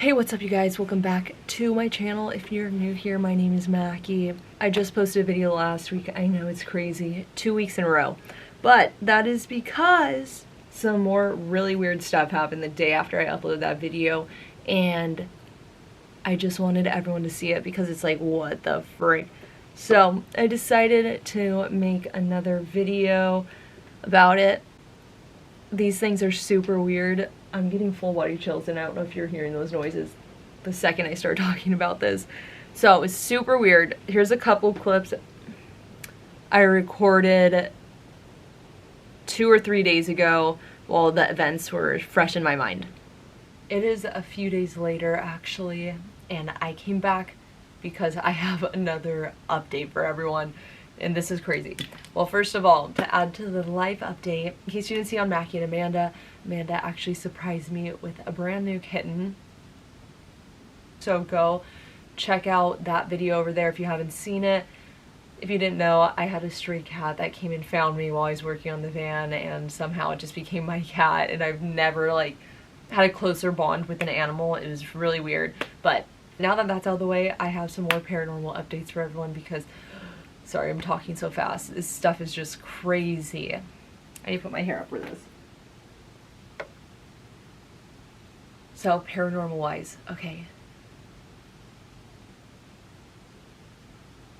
Hey, what's up you guys? Welcome back to my channel. If you're new here, my name is Mackie. I just posted a video last week. I know it's crazy. 2 weeks in a row. But that is because some more really weird stuff happened the day after I uploaded that video, and I just wanted everyone to see it because it's like, what the frick? So I decided to make another video about it. These things are super weird. I'm getting full body chills, and I don't know if you're hearing those noises the second I start talking about this. So it was super weird. Here's a couple clips I recorded 2 or 3 days ago while the events were fresh in my mind. It is a few days later, actually, and I came back because I have another update for everyone. And this is crazy. Well, first of all, to add to the life update, in case you didn't see on Mackie and Amanda, Amanda actually surprised me with a brand new kitten. So go check out that video over there if you haven't seen it. If you didn't know, I had a stray cat that came and found me while I was working on the van, and somehow it just became my cat, and I've never had a closer bond with an animal. It was really weird. But now that that's out of the way, I have some more paranormal updates for everyone because sorry, I'm talking so fast. This stuff is just crazy. I need to put my hair up for this. So, paranormal wise, okay.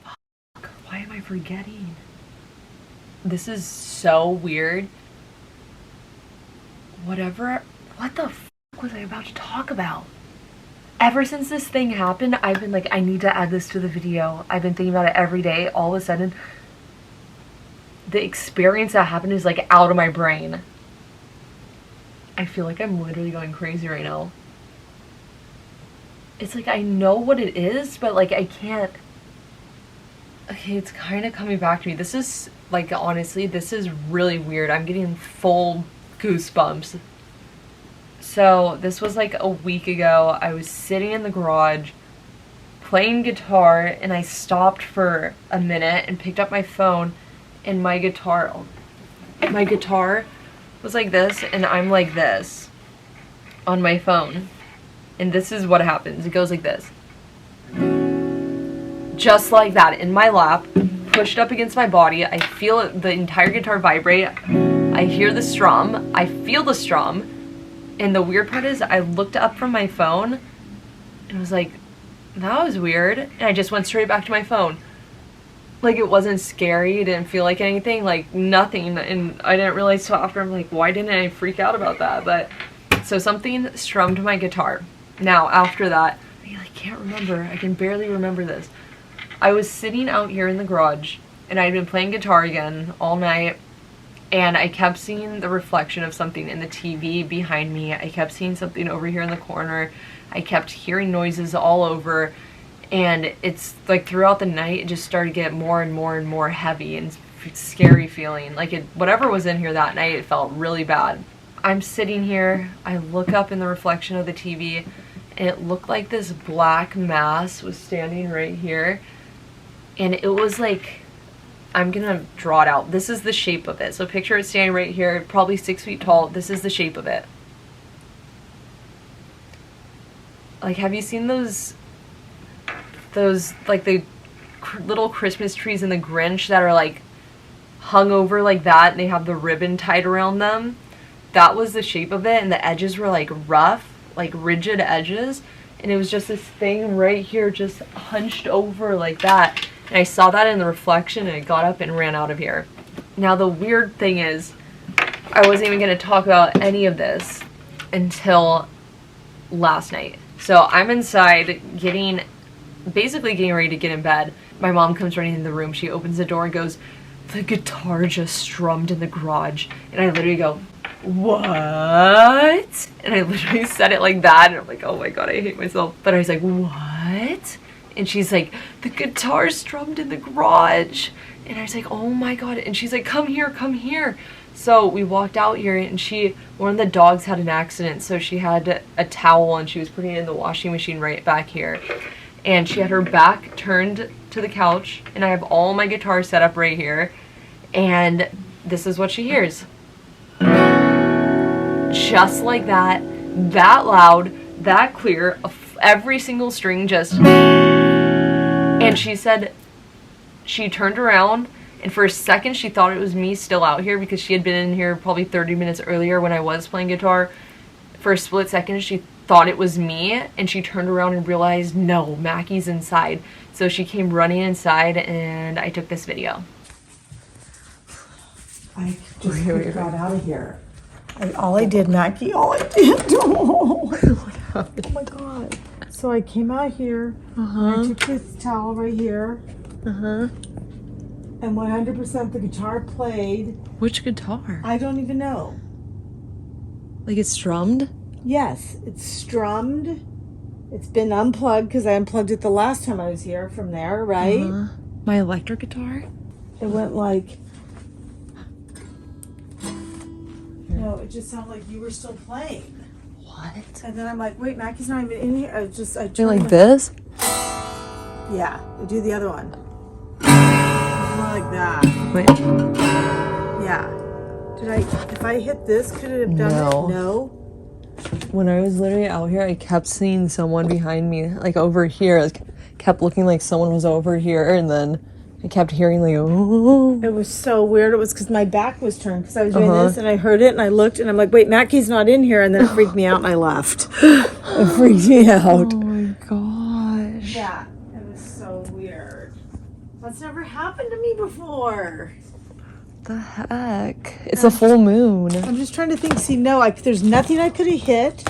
Fuck, why am I forgetting? This is so weird. What the fuck was I about to talk about? Ever since this thing happened, I've been like, I need to add this to the video. I've been thinking about it every day. All of a sudden, the experience that happened is like out of my brain. I feel like I'm literally going crazy right now. It's like I know what it is, but like I can't. Okay, it's kind of coming back to me. This is like, honestly, this is really weird. I'm getting full goosebumps. So this was like a week ago. I was sitting in the garage playing guitar, and I stopped for a minute and picked up my phone, and my guitar was like this, and I'm like this on my phone. And this is what happens. It goes like this. Just like that, in my lap, pushed up against my body. I feel the entire guitar vibrate. I hear the strum. I feel the strum. And the weird part is I looked up from my phone and was like, that was weird. And I just went straight back to my phone. Like, it wasn't scary. It didn't feel like anything, like nothing. And I didn't realize till after. I'm like, why didn't I freak out about that? But so something strummed my guitar. Now, after that, I can't remember. I can barely remember this. I was sitting out here in the garage, and I'd been playing guitar again all night. And I kept seeing the reflection of something in the TV behind me. I kept seeing something over here in the corner. I kept hearing noises all over. And it's like throughout the night, it just started to get more and more and more heavy and scary feeling. Like whatever was in here that night, it felt really bad. I'm sitting here. I look up in the reflection of the TV, and it looked like this black mass was standing right here. And it was like, I'm gonna draw it out. This is the shape of it. So picture it standing right here, probably 6 feet tall. This is the shape of it. Like, have you seen those like the little Christmas trees in the Grinch that are like hung over like that, and they have the ribbon tied around them? That was the shape of it, and the edges were like rough, like rigid edges. And it was just this thing right here just hunched over like that. And I saw that in the reflection, and I got up and ran out of here. Now the weird thing is, I wasn't even going to talk about any of this until last night. So I'm inside basically getting ready to get in bed. My mom comes running in the room. She opens the door and goes, the guitar just strummed in the garage. And I literally go, what? And I literally said it like that, and I'm like, oh my god, I hate myself. But I was like, what? And she's like, the guitar strummed in the garage. And I was like, oh my god. And she's like, come here, come here. So we walked out here, and one of the dogs had an accident, so she had a towel, and she was putting it in the washing machine right back here. And she had her back turned to the couch, and I have all my guitars set up right here. And this is what she hears. Just like that loud, that clear, every single string just, and she said she turned around, and for a second she thought it was me still out here because she had been in here probably 30 minutes earlier when I was playing guitar. For a split second she thought it was me, and she turned around and realized, no, Mackie's inside. So she came running inside, and I took this video. I just got out of here. All I did, Mackie, all I did. Oh my God. So I came out here, I took this towel right here, and 100% the guitar played. Which guitar? I don't even know. Like it's strummed? Yes, it's strummed. It's been unplugged because I unplugged it the last time I was here from there, right? My electric guitar? It went like... No, it just sounded like you were still playing. What? And then I'm like, wait, Mackie's not even in here. I tried like this? Yeah, do the other one. More like that. Wait. Yeah. If I hit this, could it have done it? No. When I was literally out here, I kept seeing someone behind me, like over here. It kept looking like someone was over here, and then I kept hearing like, oh. It was so weird. It was because my back was turned because I was doing this, and I heard it, and I looked, and I'm like, wait, Mackie's not in here, and then it freaked me out, and I left. It freaked me out. Oh my gosh. Yeah, it was so weird. That's never happened to me before. What the heck? It's a full moon. I'm just trying to think. See, no, there's nothing I could have hit.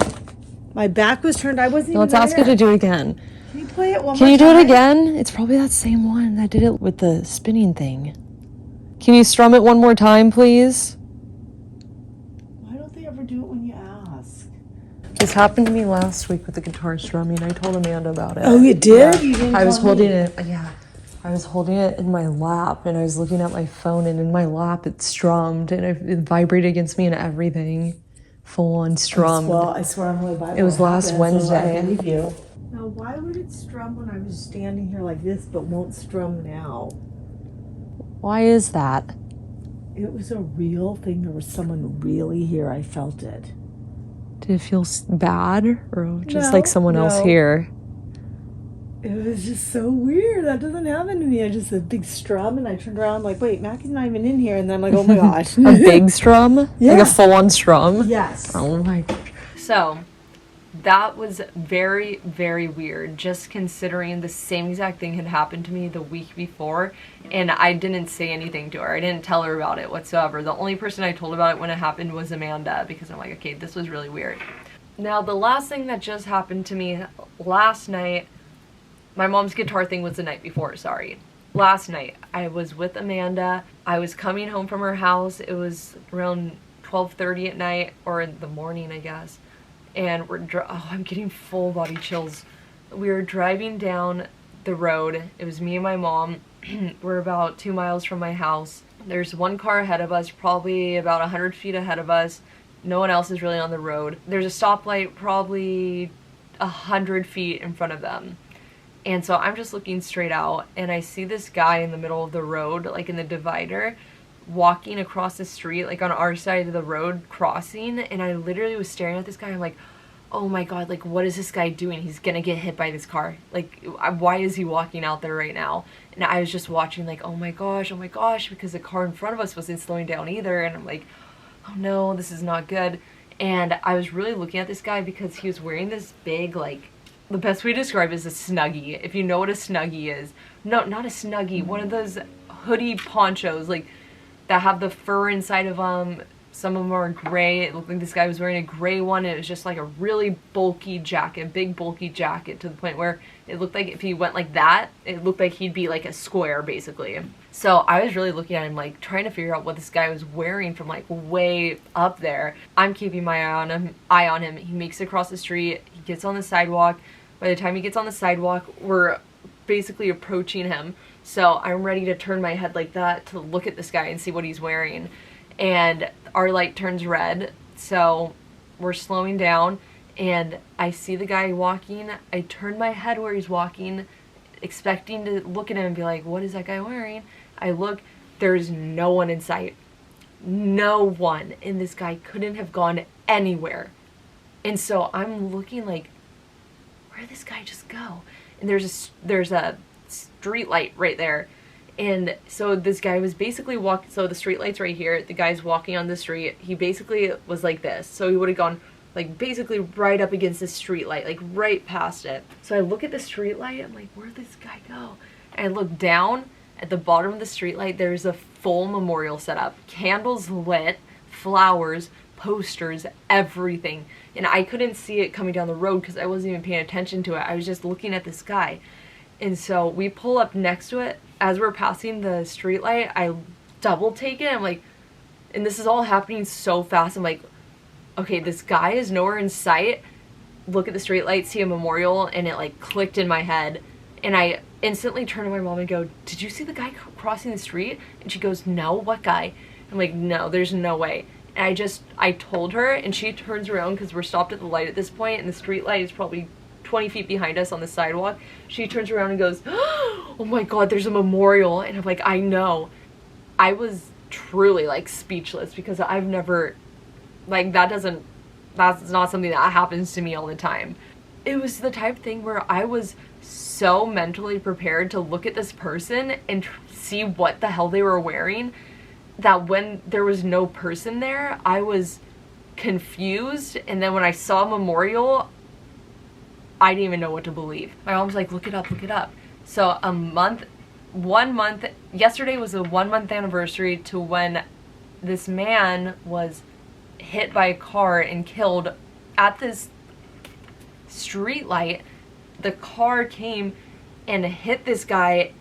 My back was turned. I wasn't even Let's ask there. you to do it again. Can you play it one more time? Can you do it again? It's probably that same one that did it with the spinning thing. Can you strum it one more time, please? Why don't they ever do it when you ask? This happened to me last week with the guitar strumming. I told Amanda about it. Oh, you did? Yeah. You didn't I was tell me. holding it. Yeah. I was holding it in my lap, and I was looking at my phone, and in my lap it strummed, and it vibrated against me and everything. Full on strummed. Well, I swear I'm really Bible. It was last Wednesday. I believe you. Now, why would it strum when I was standing here like this, but won't strum now? Why is that? It was a real thing. There was someone really here. I felt it. Did it feel bad, or just No, like someone else no. here? It was just so weird. That doesn't happen to me. I just a big strum, and I turned around like, wait, Mackie's not even in here. And then I'm like, oh my gosh. A big strum? Yeah. Like a full-on strum? Yes. Oh my gosh. So, that was very, very weird, just considering the same exact thing had happened to me the week before, and I didn't say anything to her. I didn't tell her about it whatsoever. The only person I told about it when it happened was Amanda, because I'm like, okay, this was really weird. Now, the last thing that just happened to me last night, my mom's guitar thing was the night before, sorry. Last night, I was with Amanda. I was coming home from her house. It was around 12:30 at night, or in the morning, I guess. And I'm getting full body chills. We were driving down the road. It was me and my mom. We're about 2 miles from my house. There's one car ahead of us, probably about 100 feet ahead of us. No one else is really on the road. There's a stoplight probably 100 feet in front of them. And so I'm just looking straight out, and I see this guy in the middle of the road, like in the divider, walking across the street, like on our side of the road, crossing, and I literally was staring at this guy. I'm like, oh my god, like, what is this guy doing? He's gonna get hit by this car. Like, why is he walking out there right now? And I was just watching, like, oh my gosh, because the car in front of us wasn't slowing down either, and I'm like, oh no, this is not good. And I was really looking at this guy because he was wearing this big, like, the best way to describe it is a Snuggie. If you know what a Snuggie is. No, not a Snuggie. One of those hoodie ponchos, like, that have the fur inside of them. Some of them are gray. It looked like this guy was wearing a gray one, and it was just like a really bulky jacket, big bulky jacket, to the point where it looked like if he went like that, it looked like he'd be like a square, basically. So I was really looking at him, like, trying to figure out what this guy was wearing from, like, way up there. I'm keeping my eye on him. He makes it across the street. He gets on the sidewalk. By the time he gets on the sidewalk, we're basically approaching him. So I'm ready to turn my head like that to look at this guy and see what he's wearing. And our light turns red, so we're slowing down, and I see the guy walking. I turn my head where he's walking, expecting to look at him and be like, what is that guy wearing? I look, there's no one in sight. No one. And this guy couldn't have gone anywhere. And so I'm looking like, where did this guy just go? And there's a street light right there. And so this guy was basically walking, so the street light's right here, the guy's walking on the street, he basically was like this, so he would have gone like basically right up against the street light, like right past it. So I look at the street light, I'm like, where'd this guy go? And I look down at the bottom of the street light, there's a full memorial set up, candles lit, flowers, posters, everything. And I couldn't see it coming down the road because I wasn't even paying attention to it, I was just looking at this guy. And so we pull up next to it. As we're passing the street light, I double take it. I'm like, and this is all happening so fast. I'm like, okay, this guy is nowhere in sight. Look at the street light, see a memorial, and it like clicked in my head. And I instantly turn to my mom and go, did you see the guy crossing the street? And she goes, no, what guy? I'm like, no, there's no way. And I told her, and she turns around because we're stopped at the light at this point, and the street light is probably 20 feet behind us on the sidewalk. She turns around and goes, oh my god, there's a memorial. And I'm like, I know. I was truly like speechless because I've never, like, that's not something that happens to me all the time. It was the type of thing where I was so mentally prepared to look at this person and see what the hell they were wearing, that when there was no person there, I was confused. And then when I saw a memorial, I didn't even know what to believe. My mom was like, look it up, look it up. So yesterday was the 1 month anniversary to when this man was hit by a car and killed at this street light. The car came and hit this guy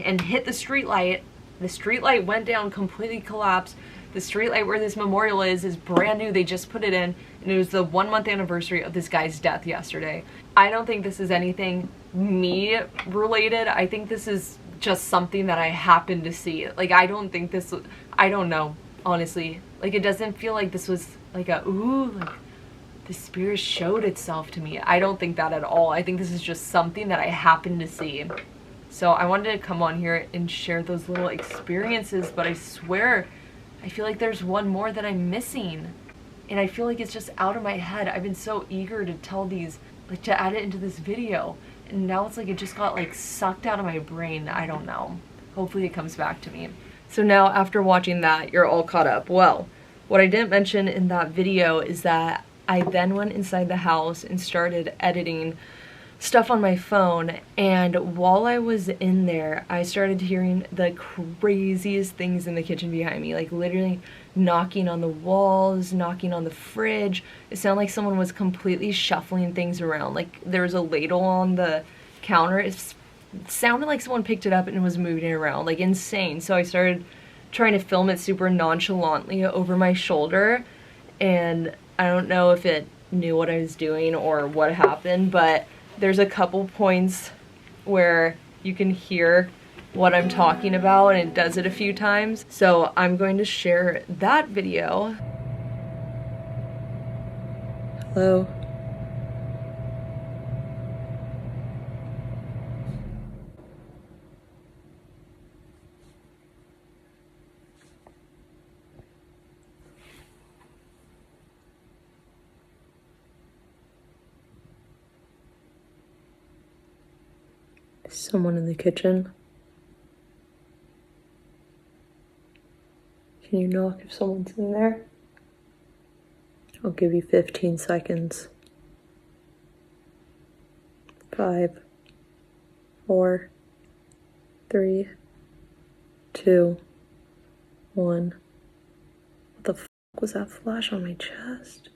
and hit the street light. The street light went down, completely collapsed. The street light where this memorial is brand new. They just put it in, and it was the 1 month anniversary of this guy's death yesterday. I don't think this is anything me related. I think this is just something that I happened to see. Like, I don't think this, I don't know, honestly. Like, it doesn't feel like this was like a, ooh, like the spirit showed itself to me. I don't think that at all. I think this is just something that I happened to see. So I wanted to come on here and share those little experiences, but I swear, I feel like there's one more that I'm missing. And I feel like it's just out of my head. I've been so eager to tell these, like to add it into this video. And now it's like it just got like sucked out of my brain. I don't know. Hopefully it comes back to me. So now after watching that, you're all caught up. Well, what I didn't mention in that video is that I then went inside the house and started editing stuff on my phone, and while I was in there, I started hearing the craziest things in the kitchen behind me, like literally knocking on the walls, knocking on the fridge. It sounded like someone was completely shuffling things around, like there was a ladle on the counter. It sounded like someone picked it up and was moving it around, like insane. So I started trying to film it super nonchalantly over my shoulder, and I don't know if it knew what I was doing or what happened, but there's a couple points where you can hear what I'm talking about, and it does it a few times. So I'm going to share that video. Hello. Someone in the kitchen. Can you knock if someone's in there? I'll give you 15 seconds. 5, 4, 3, 2, 1. What the f was that flash on my chest?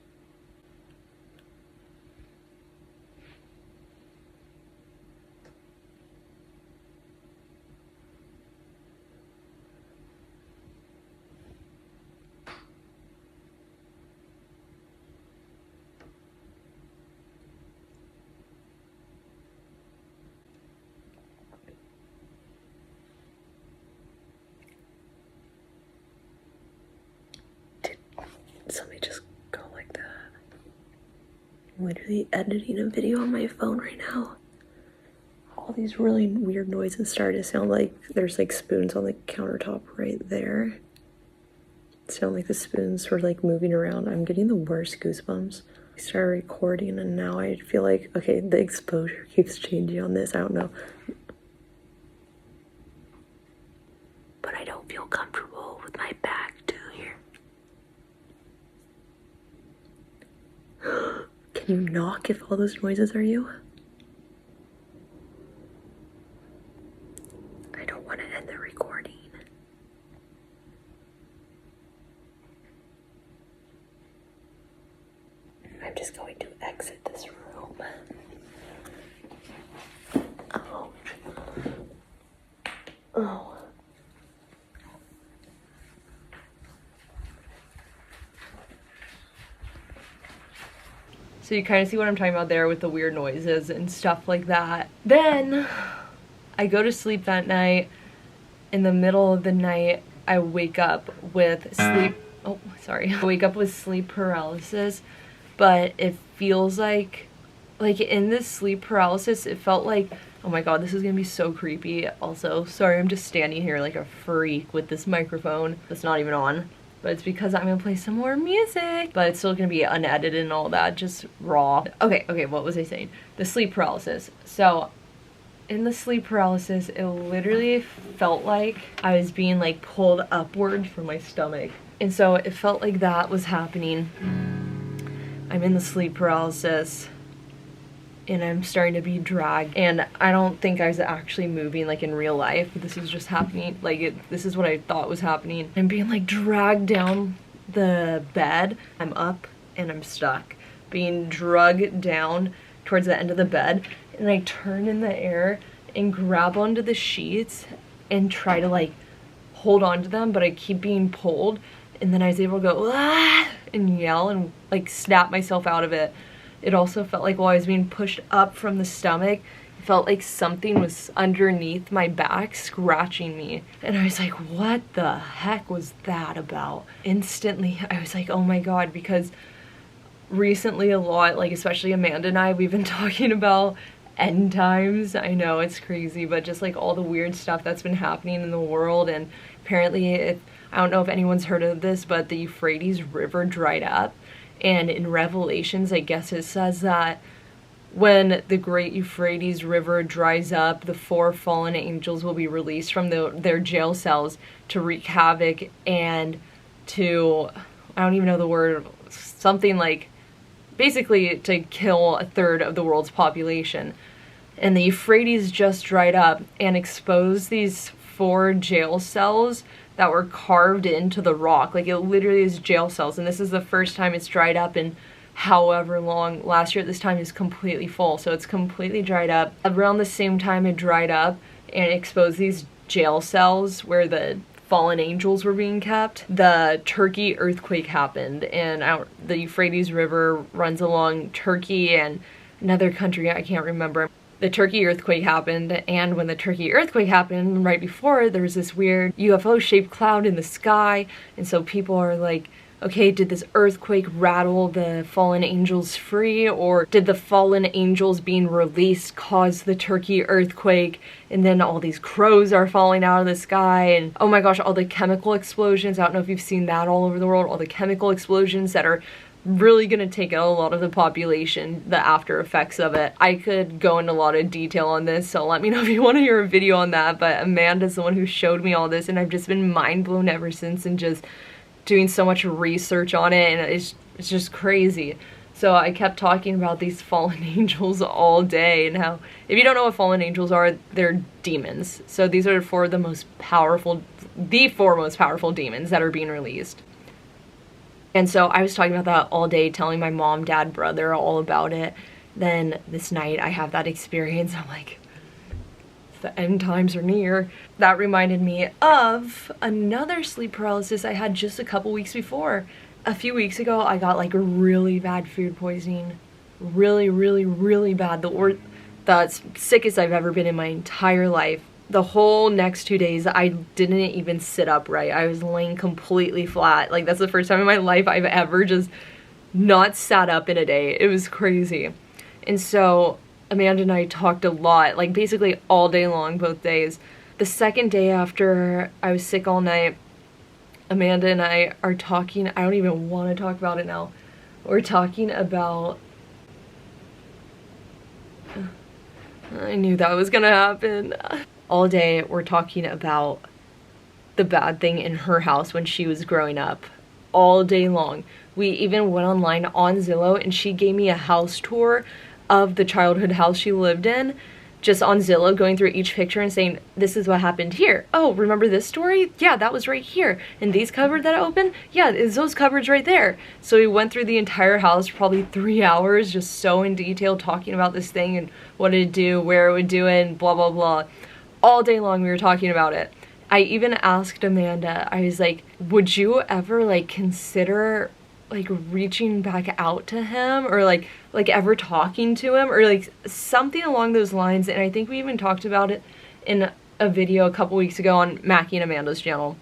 Somebody just go like that. I'm literally editing a video on my phone right now. All these really weird noises started to sound like there's like spoons on the countertop right there. It sounded like the spoons were like moving around. I'm getting the worst goosebumps. We started recording and now I feel like, okay, the exposure keeps changing on this. I don't know. But I don't feel comfortable with my back to here. Can you knock if all those noises are you? I don't want to end the recording. I'm just going to exit this room. Oh. Oh. So you kind of see what I'm talking about there with the weird noises and stuff like that. Then I go to sleep that night. In the middle of the night, I wake up with sleep. Oh, sorry. I wake up with sleep paralysis, but it feels like in this sleep paralysis, it felt like, oh my god, this is gonna be so creepy. Also, sorry, I'm just standing here like a freak with this microphone that's not even on. But it's because I'm gonna play some more music. But it's still gonna be unedited and all that, just raw. Okay, what was I saying? The sleep paralysis. So, in the sleep paralysis, it literally felt like I was being like pulled upward from my stomach. And so it felt like that was happening. I'm in the sleep paralysis and I'm starting to be dragged, and I don't think I was actually moving like in real life. This is just happening, like this is what I thought was happening. I'm being like dragged down the bed. I'm up and I'm stuck, being dragged down towards the end of the bed, and I turn in the air and grab onto the sheets and try to like hold on to them, but I keep being pulled, and then I was able to go ah! And yell and like snap myself out of it. It also felt like while I was being pushed up from the stomach, it felt like something was underneath my back scratching me. And I was like, what the heck was that about? Instantly, I was like, oh my god, because recently a lot, like especially Amanda and I, we've been talking about end times. I know it's crazy, but just like all the weird stuff that's been happening in the world. And apparently, I don't know if anyone's heard of this, but the Euphrates River dried up. And in Revelations, I guess it says that when the great Euphrates River dries up, the 4 fallen angels will be released from their jail cells to wreak havoc and to, I don't even know the word, something like, basically to kill 1/3 of the world's population. And the Euphrates just dried up and exposed these 4 jail cells that were carved into the rock. Like, it literally is jail cells, and this is the first time it's dried up in however long. Last year at this time is completely full, so it's completely dried up. Around the same time it dried up and exposed these jail cells where the fallen angels were being kept, the Turkey earthquake happened, and the Euphrates River runs along Turkey and another country I can't remember. The Turkey earthquake happened, and when the Turkey earthquake happened, right before, there was this weird UFO-shaped cloud in the sky, and so people are like, okay, did this earthquake rattle the fallen angels free, or did the fallen angels being released cause the Turkey earthquake? And then all these crows are falling out of the sky, and oh my gosh, all the chemical explosions. I don't know if you've seen that all over the world, all the chemical explosions that are really gonna take out a lot of the population, the after effects of it. I could go into a lot of detail on this, so let me know if you want to hear a video on that, but Amanda's the one who showed me all this, and I've just been mind blown ever since, and just doing so much research on it, and it's just crazy. So I kept talking about these fallen angels all day, and how, if you don't know what fallen angels are, they're demons. So these are the 4 most powerful demons that are being released. And so I was talking about that all day, telling my mom, dad, brother all about it. Then this night I have that experience. I'm like, the end times are near. That reminded me of another sleep paralysis I had just a couple weeks before. A few weeks ago, I got like a really bad food poisoning. Really, really, really bad. The sickest I've ever been in my entire life. The whole next 2 days, I didn't even sit upright. I was laying completely flat. Like, that's the first time in my life I've ever just not sat up in a day. It was crazy. And so Amanda and I talked a lot, like basically all day long, both days. The second day after I was sick all night, Amanda and I are talking. I don't even want to talk about it now. we're talking about... I knew that was gonna happen. All day we're talking about the bad thing in her house when she was growing up. All day long. We even went online on Zillow and she gave me a house tour of the childhood house she lived in, just on Zillow, going through each picture and saying, this is what happened here. Oh, remember this story? Yeah, that was right here. And these cupboard that I opened? Yeah, is those cupboards right there. So we went through the entire house, probably 3 hours, just so in detail talking about this thing and what it'd do, where it would do it, and blah, blah, blah. All day long we were talking about it. I even asked Amanda, I was like, would you ever like consider like reaching back out to him, or like ever talking to him, or like something along those lines? And I think we even talked about it in a video a couple weeks ago on Mackie and Amanda's channel.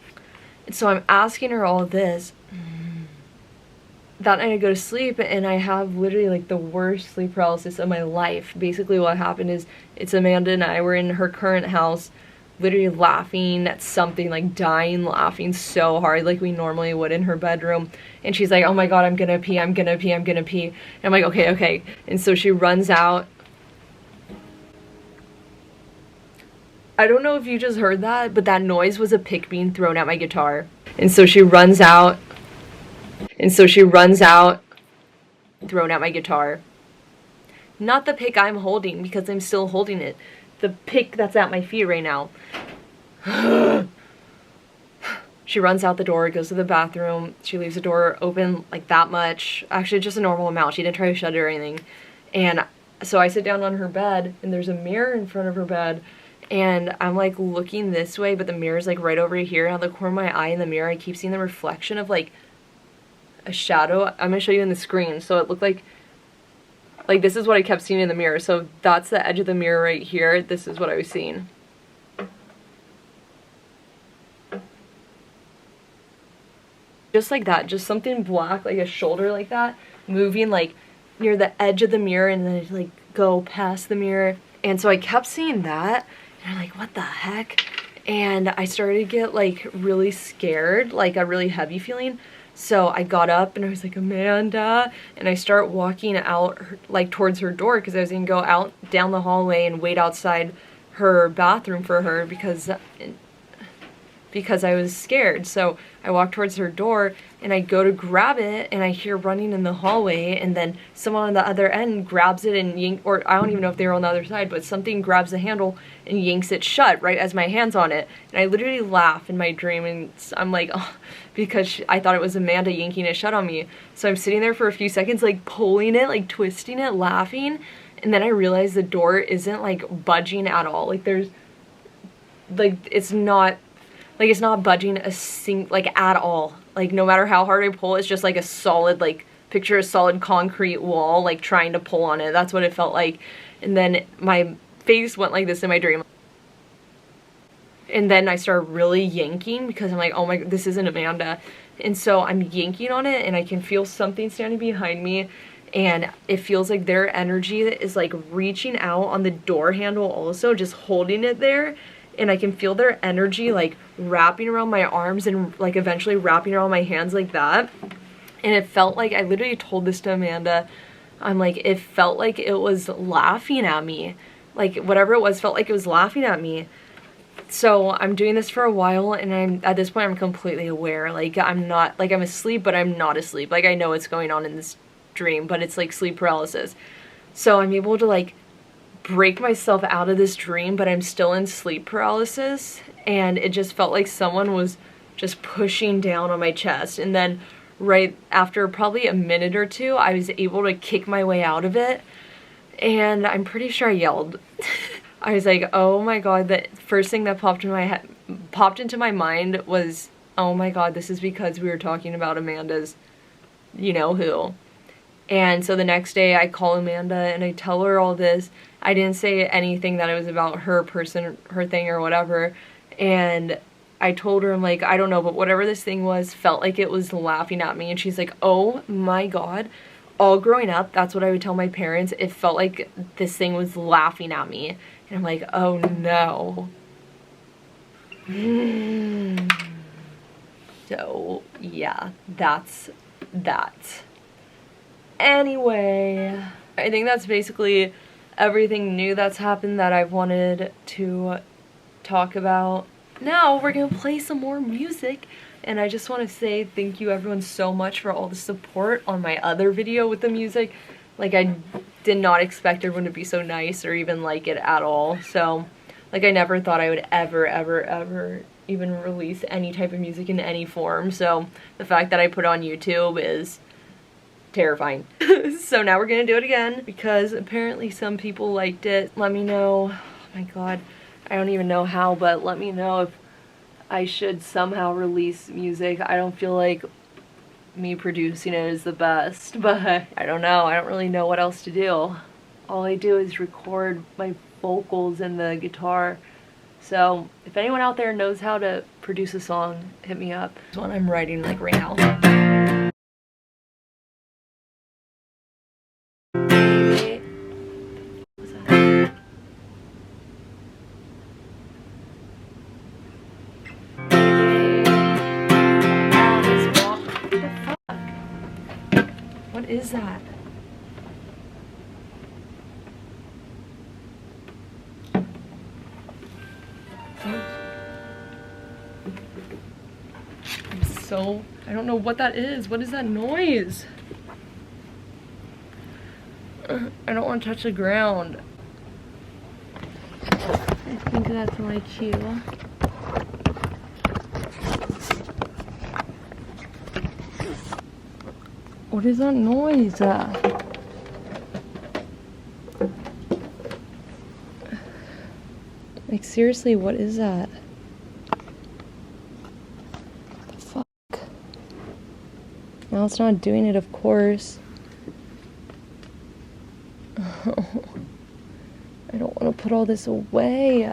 And so I'm asking her all this. That night I go to sleep and I have literally like the worst sleep paralysis of my life. Basically what happened is, it's Amanda and I were in her current house, literally laughing at something, like dying laughing so hard like we normally would in her bedroom. And she's like, oh my god, I'm gonna pee, I'm gonna pee, I'm gonna pee. And I'm like, okay, okay. And so she runs out. I don't know if you just heard that, but that noise was a pick being thrown at my guitar. And so she runs out. Thrown at my guitar. Not the pick I'm holding, because I'm still holding it. The pick that's at my feet right now. She runs out the door, goes to the bathroom. She leaves the door open like that much. Actually, just a normal amount. She didn't try to shut it or anything. And so I sit down on her bed, and there's a mirror in front of her bed. And I'm like looking this way, but the mirror's like right over here. And out of the corner of my eye in the mirror, I keep seeing the reflection of like a shadow. I'm gonna show you in the screen. So it looked like this is what I kept seeing in the mirror. So that's the edge of the mirror right here. This is what I was seeing. Just like that, just something black, like a shoulder like that, moving like near the edge of the mirror, and then it like go past the mirror. And so I kept seeing that, and I'm like, what the heck? And I started to get like really scared, like a really heavy feeling. So I got up and I was like, Amanda, and I start walking out like towards her door, because I was gonna go out down the hallway and wait outside her bathroom for her because I was scared. So I walk towards her door and I go to grab it, and I hear running in the hallway, and then someone on the other end grabs it and or I don't even know if they were on the other side, but something grabs the handle and yanks it shut right as my hand's on it. And I literally laugh in my dream, and I'm like, oh, because I thought it was Amanda yanking it shut on me. So I'm sitting there for a few seconds like pulling it, like twisting it, laughing, and then I realize the door isn't like budging at all. Like there's like it's not budging like at all. Like no matter how hard I pull, it's just like a solid, like picture a solid concrete wall like trying to pull on it. That's what it felt like. And then my face went like this in my dream. And then I started really yanking, because I'm like, oh my, this isn't Amanda. And so I'm yanking on it, and I can feel something standing behind me, and it feels like their energy is like reaching out on the door handle also, just holding it there. And I can feel their energy like wrapping around my arms and like eventually wrapping around my hands like that. And it felt like, I literally told this to Amanda, I'm like, it felt like it was laughing at me. Like whatever it was felt like it was laughing at me. So I'm doing this for a while, and at this point I'm completely aware. Like I'm not, like I'm asleep, but I'm not asleep. Like I know what's going on in this dream, but it's like sleep paralysis. So I'm able to like break myself out of this dream, but I'm still in sleep paralysis, and it just felt like someone was just pushing down on my chest. And then right after probably a minute or two, I was able to kick my way out of it, and I'm pretty sure I yelled. I was like, oh my god, the first thing that popped into my mind was, oh my god, this is because we were talking about Amanda's you know who. And so the next day I call Amanda and I tell her all this. I didn't say anything that it was about her person, her thing or whatever. And I told her, I'm like, I don't know, but whatever this thing was felt like it was laughing at me. And she's like, oh my god. All growing up, that's what I would tell my parents. It felt like this thing was laughing at me. And I'm like, oh no. So yeah, that's that. Anyway, I think that's basically everything new that's happened that I've wanted to talk about. Now we're gonna play some more music, and I just want to say thank you everyone so much for all the support on my other video with the music. Like, I did not expect everyone to be so nice or even like it at all. So like, I never thought I would ever even release any type of music in any form. So the fact that I put it on YouTube is terrifying. So now we're gonna do it again because apparently some people liked it. Let me know. Oh my god, I don't even know how, but let me know if I should somehow release music. I don't feel like me producing it is the best, but I don't know. I don't really know what else to do. All I do is record my vocals and the guitar. So if anyone out there knows how to produce a song, hit me up. This one I'm writing like right now. What is that? I don't know what that is. What is that noise? I don't want to touch the ground. I think that's my cue. What is that noise? Like, seriously, what is that? Fuck. Now it's not doing it, of course. I don't want to put all this away.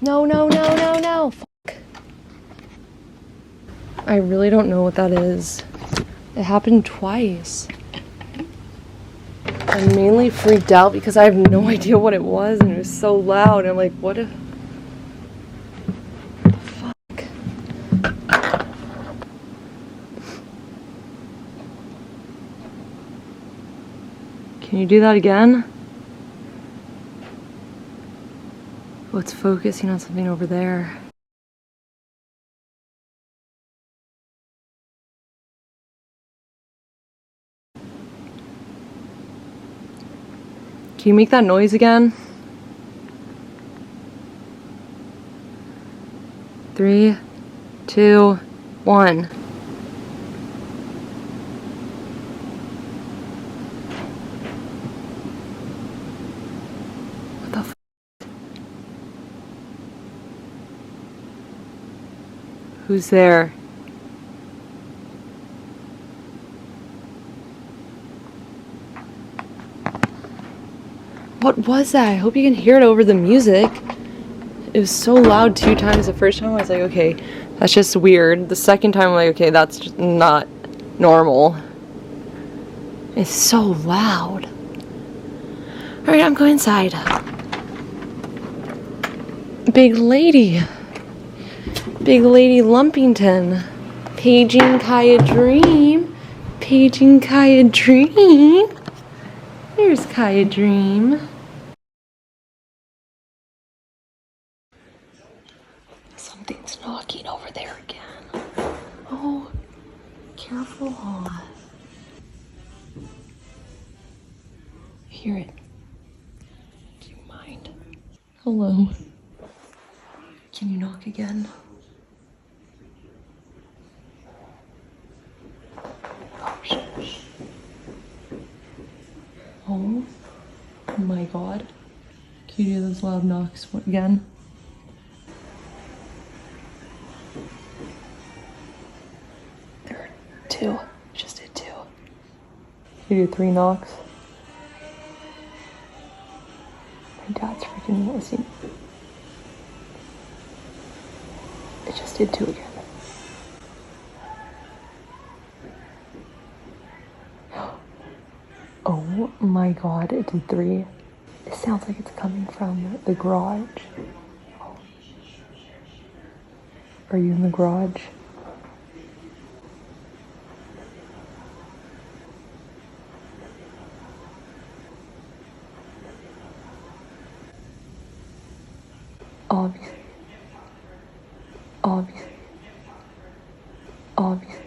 No. Fuck. I really don't know what that is. It happened twice. I'm mainly freaked out because I have no idea what it was and it was so loud. I'm like, what if... Fuck. Can you do that again? Oh, it's focusing on something over there. Can you make that noise again? 3, 2, 1. What the f? Who's there? What was that? I hope you can hear it over the music. It was so loud 2 times. The first time I was like, okay, that's just weird. The second time I'm like, okay, that's just not normal. It's so loud. Alright, I'm going inside. Big lady. Big lady Lumpington. Paging Kaya Dream. Paging Kaya Dream. There's Kaya Dream. Something's knocking over there again. Oh, careful. Hear it. Do you mind? Hello. Can you knock again? Oh, shit. Oh my god. Can you do those loud knocks again? There are 2. Just did 2. Can you do 3 knocks? My dad's freaking listening. It just did 2 again. Oh my god, it did 3. It sounds like it's coming from the garage. Are you in the garage? Obviously. Obviously. Obviously.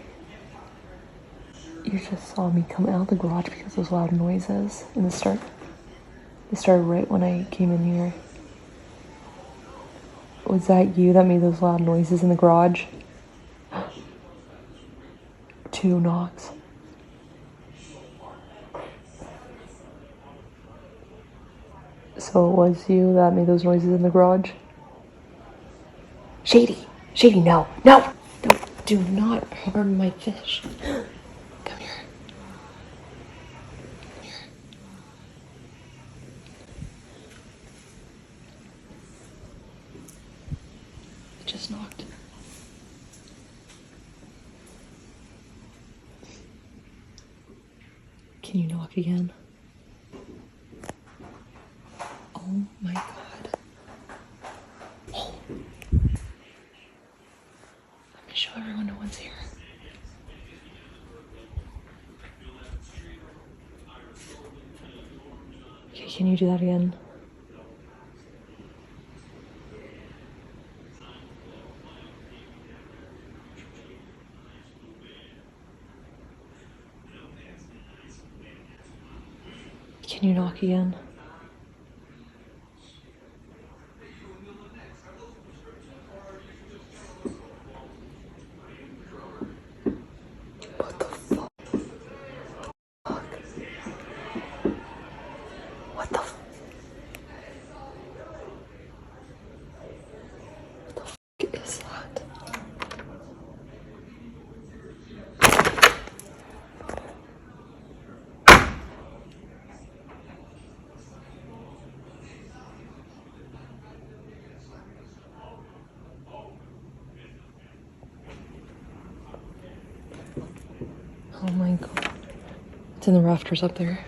You just saw me come out of the garage because those loud noises in the start. It started right when I came in here. Was that you that made those loud noises in the garage? 2 knocks. So it was you that made those noises in the garage? Shady! Shady, no! No! No! Do not harm my fish. Come here. Come here. It just knocked. Can you knock again? Oh my god. Oh. I'm gonna show everyone no one's here. Okay, can you do that again? Can you knock again? What the fuck? What the fuck? What the fuck is that? Oh my god. It's in the rafters up there.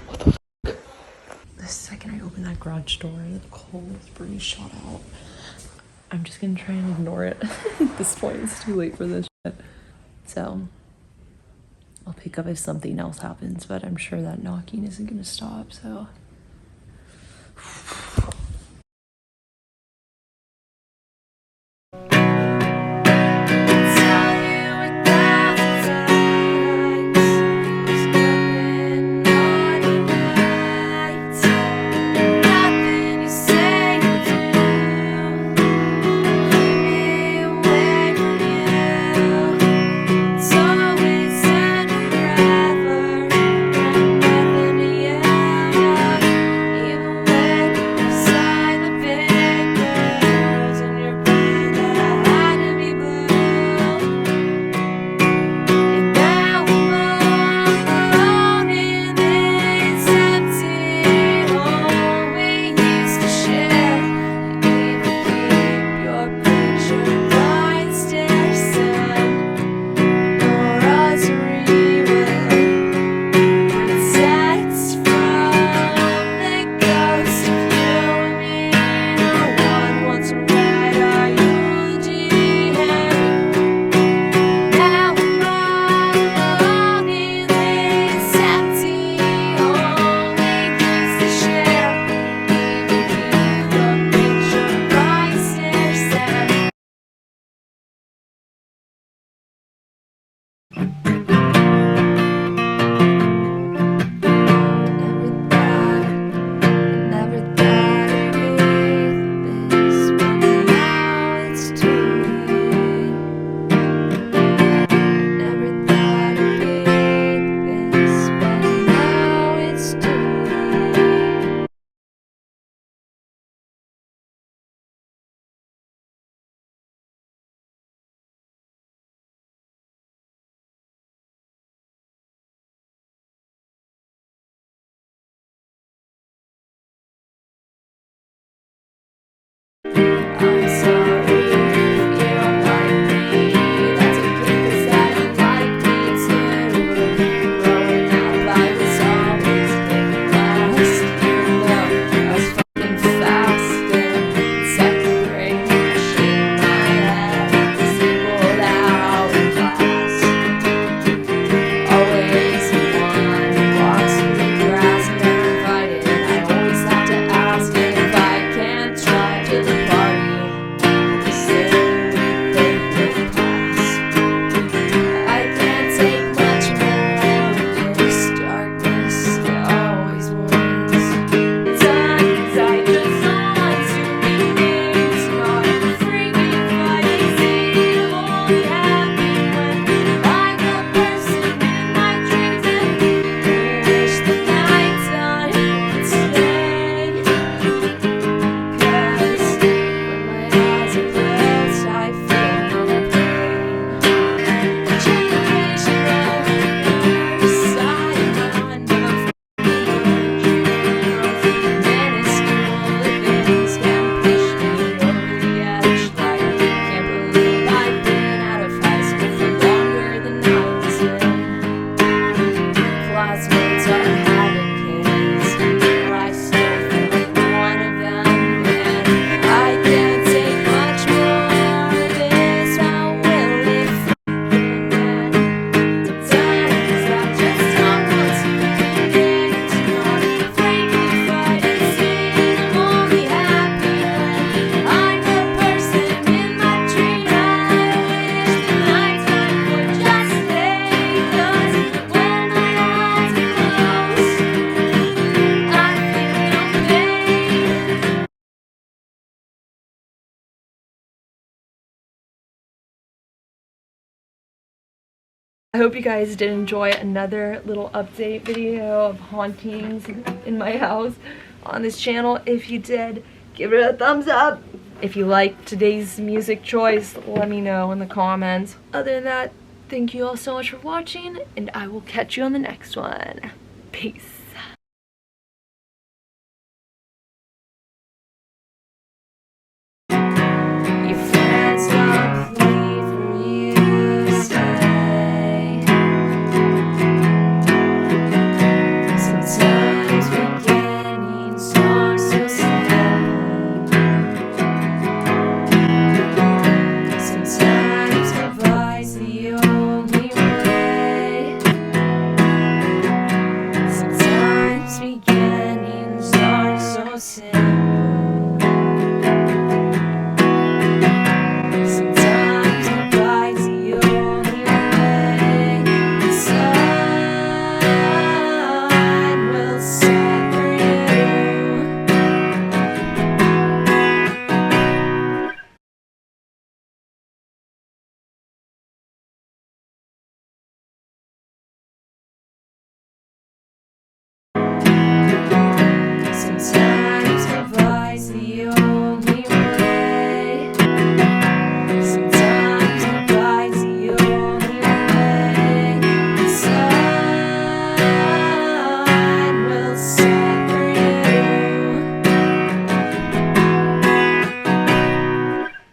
What the fuck? The second I open that garage door, the coal is pretty shot out. I'm just gonna try and ignore it. At this point, it's too late for this shit. So, I'll pick up if something else happens, but I'm sure that knocking isn't gonna stop, so. I hope you guys did enjoy another little update video of hauntings in my house on this channel. If you did, give it a thumbs up. If you liked today's music choice, let me know in the comments. Other than that, thank you all so much for watching, and I will catch you on the next one. Peace.